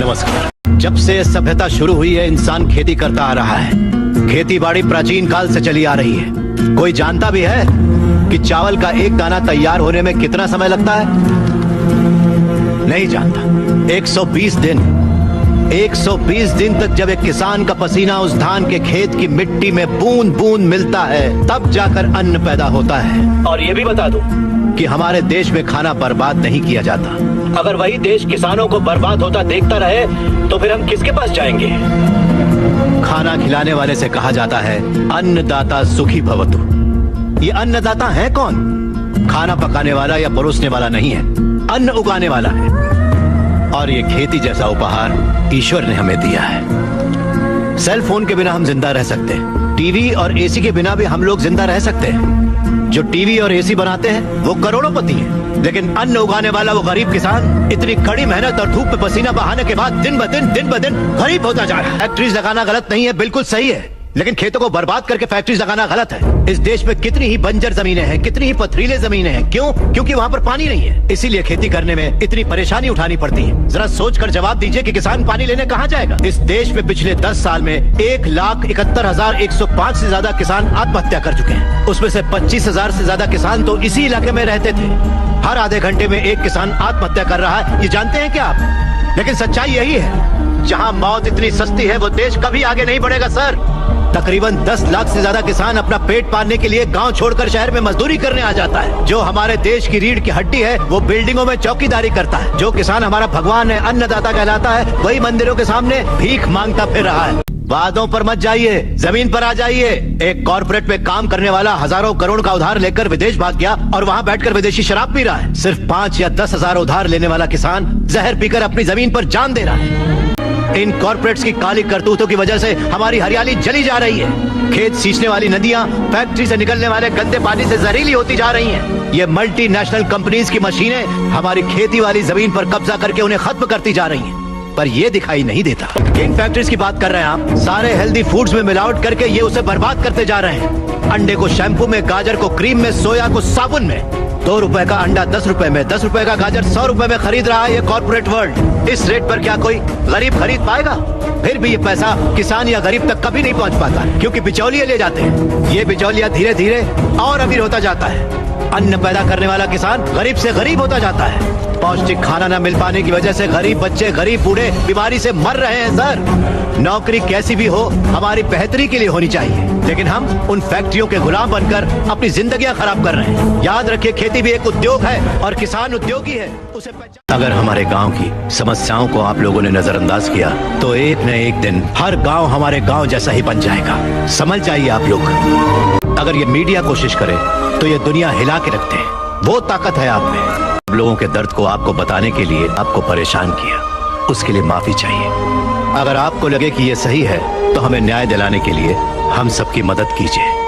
नमस्कार। जब से सभ्यता शुरू हुई है इंसान खेती करता आ रहा है। खेती बाड़ी प्राचीन काल से चली आ रही है। कोई जानता भी है कि चावल का एक दाना तैयार होने में कितना समय लगता है? नहीं जानता। 120 दिन 120 दिन तक जब एक किसान का पसीना उस धान के खेत की मिट्टी में बूंद बूंद मिलता है, तब जाकर अन्न पैदा होता है। और ये भी बता दूं कि हमारे देश में खाना बर्बाद नहीं किया जाता। अगर वही देश किसानों को बर्बाद होता देखता रहे तो फिर हम किसके पास जाएंगे? खाना खिलाने वाले से कहा जाता है अन्नदाता सुखी भवतु। ये अन्नदाता है कौन? खाना पकाने वाला या परोसने वाला नहीं है, अन्न उगाने वाला है। और ये खेती जैसा उपहार ईश्वर ने हमें दिया है। सेल फोन के बिना हम जिंदा रह सकते हैं, टीवी और एसी के बिना भी हम लोग जिंदा रह सकते हैं। जो टीवी और एसी बनाते हैं वो करोड़ोंपति हैं, लेकिन अन्न उगाने वाला वो गरीब किसान इतनी कड़ी मेहनत और धूप में पसीना बहाने के बाद दिन ब दिन गरीब होता जा रहा है। फैक्ट्रीज लगाना गलत नहीं है, बिल्कुल सही है, लेकिन खेतों को बर्बाद करके फैक्ट्रीज लगाना गलत है। इस देश में कितनी ही बंजर जमीनें हैं, कितनी ही पथरीले जमीनें हैं। क्यों? क्योंकि वहाँ पर पानी नहीं है, इसीलिए खेती करने में इतनी परेशानी उठानी पड़ती है। जरा सोचकर जवाब दीजिए कि किसान पानी लेने कहाँ जाएगा? इस देश में पिछले 10 साल में 1,71,105 से ज्यादा किसान आत्महत्या कर चुके हैं। उसमें से 25,000 से ज्यादा किसान तो इसी इलाके में रहते थे। हर आधे घंटे में एक किसान आत्महत्या कर रहा है, ये जानते हैं क्या आप? लेकिन सच्चाई यही है, जहाँ मौत इतनी सस्ती है वो देश कभी आगे नहीं बढ़ेगा सर। तकरीबन 10 लाख से ज्यादा किसान अपना पेट पालने के लिए गांव छोड़कर शहर में मजदूरी करने आ जाता है। जो हमारे देश की रीढ़ की हड्डी है वो बिल्डिंगों में चौकीदारी करता है। जो किसान हमारा भगवान है, अन्नदाता कहलाता है, वही मंदिरों के सामने भीख मांगता फिर रहा है। वादों पर मत जाइए, जमीन पर आ जाइए। एक कॉर्पोरेट में काम करने वाला हजारों करोड़ का उधार लेकर विदेश भाग गया और वहाँ बैठकर विदेशी शराब पी रहा है। सिर्फ 5 या 10 हजार उधार लेने वाला किसान जहर पीकर अपनी जमीन पर जान दे रहा है। इन कॉर्पोरेट्स की काली करतूतों की वजह से हमारी हरियाली जली जा रही है। खेत सींचने वाली नदियां फैक्ट्री से निकलने वाले गंदे पानी से जहरीली होती जा रही हैं। ये मल्टीनेशनल कंपनीज की मशीनें हमारी खेती वाली जमीन पर कब्जा करके उन्हें खत्म करती जा रही हैं। पर ये दिखाई नहीं देता। किन फैक्ट्रीज की बात कर रहे हैं आप? सारे हेल्दी फूड्स में मिलावट करके ये उसे बर्बाद करते जा रहे हैं। अंडे को शैम्पू में, गाजर को क्रीम में, सोया को साबुन में। 2 रुपए का अंडा 10 रुपए में, 10 रुपए का गाजर 100 रुपए में खरीद रहा है ये कॉर्पोरेट वर्ल्ड। इस रेट पर क्या कोई गरीब खरीद पाएगा? फिर भी ये पैसा किसान या गरीब तक कभी नहीं पहुंच पाता, क्योंकि बिचौलिए ले जाते हैं। ये बिचौलिया धीरे धीरे और अमीर होता जाता है। अन्न पैदा करने वाला किसान गरीब से गरीब होता जाता है। पौष्टिक खाना न मिल पाने की वजह से गरीब बच्चे, गरीब बूढ़े बीमारी से मर रहे हैं सर। नौकरी कैसी भी हो हमारी बेहतरी के लिए होनी चाहिए, लेकिन हम उन फैक्ट्रियों के गुलाम बनकर अपनी जिंदगियां खराब कर रहे हैं। याद रखिए, खेती भी एक उद्योग है और किसान उद्योगी है, उसे अगर हमारे गांव की समस्याओं को आप लोगों ने नजरअंदाज किया तो एक न एक दिन हर गांव हमारे गांव जैसा ही बन जाएगा। समझ जाइए आप लोग। अगर ये मीडिया कोशिश करे तो ये दुनिया हिला के रखते हैं। वो ताकत है आप में। लोगों के दर्द को आपको बताने के लिए आपको परेशान किया, उसके लिए माफी चाहिए। अगर आपको लगे कि ये सही है तो हमें न्याय दिलाने के लिए हम सबकी मदद कीजिए।